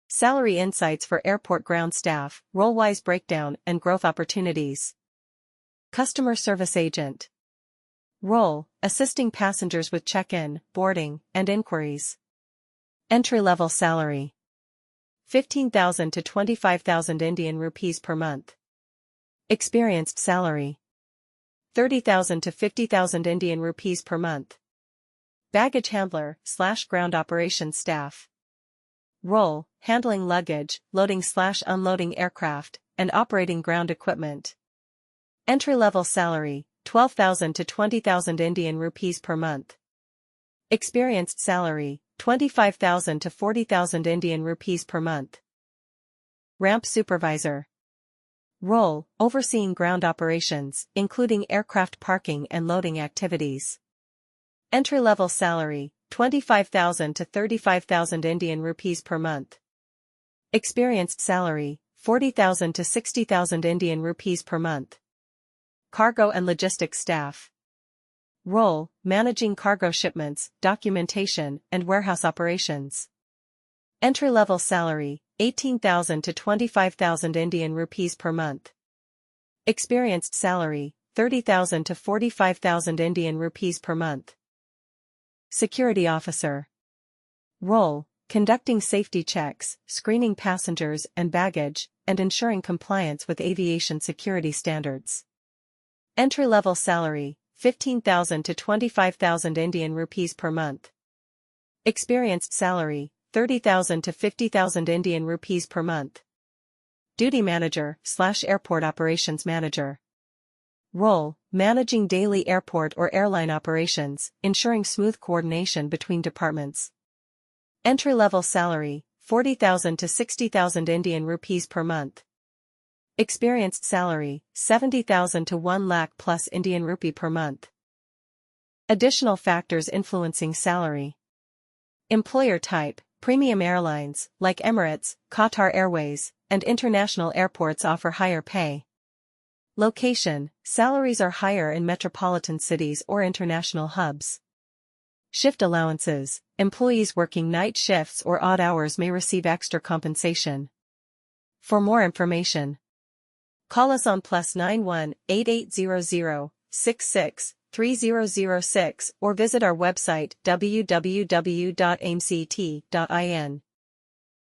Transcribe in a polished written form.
Salary insights for airport ground staff, role-wise breakdown and growth opportunities. Customer service agent. Role, assisting passengers with check-in, boarding, and inquiries. Entry-level salary. 15,000 to 25,000 Indian rupees per month. Experienced salary. 30,000 to 50,000 Indian rupees per month. Baggage handler / ground operations staff. Role, handling luggage, loading / unloading aircraft, and operating ground equipment. Entry-level salary, 12,000 to 20,000 Indian rupees per month. Experienced salary, 25,000 to 40,000 Indian rupees per month. Ramp supervisor. Role, overseeing ground operations, including aircraft parking and loading activities. Entry-level salary, 25,000 to 35,000 Indian rupees per month. Experienced salary, 40,000 to 60,000 Indian rupees per month. Cargo and logistics staff. Role, managing cargo shipments, documentation, and warehouse operations. Entry-level salary, 18,000 to 25,000 Indian rupees per month. Experienced salary, 30,000 to 45,000 Indian rupees per month. Security officer. Role, conducting safety checks, screening passengers and baggage, and ensuring compliance with aviation security standards. Entry-level salary, 15,000 to 25,000 Indian rupees per month. Experienced salary, 30,000 to 50,000 Indian rupees per month. Duty manager / airport operations manager. Role, managing daily airport or airline operations, ensuring smooth coordination between departments. Entry-level salary, 40,000 to 60,000 Indian rupees per month. Experienced salary, 70,000 to 1 lakh plus Indian rupee per month. Additional factors influencing salary. Employer type, premium airlines, like Emirates, Qatar Airways, and international airports offer higher pay. Location, salaries are higher in metropolitan cities or international hubs. Shift allowances, employees working night shifts or odd hours may receive extra compensation. For more information, call us on +91 8800 66 3006 or visit our website www.amecet.in.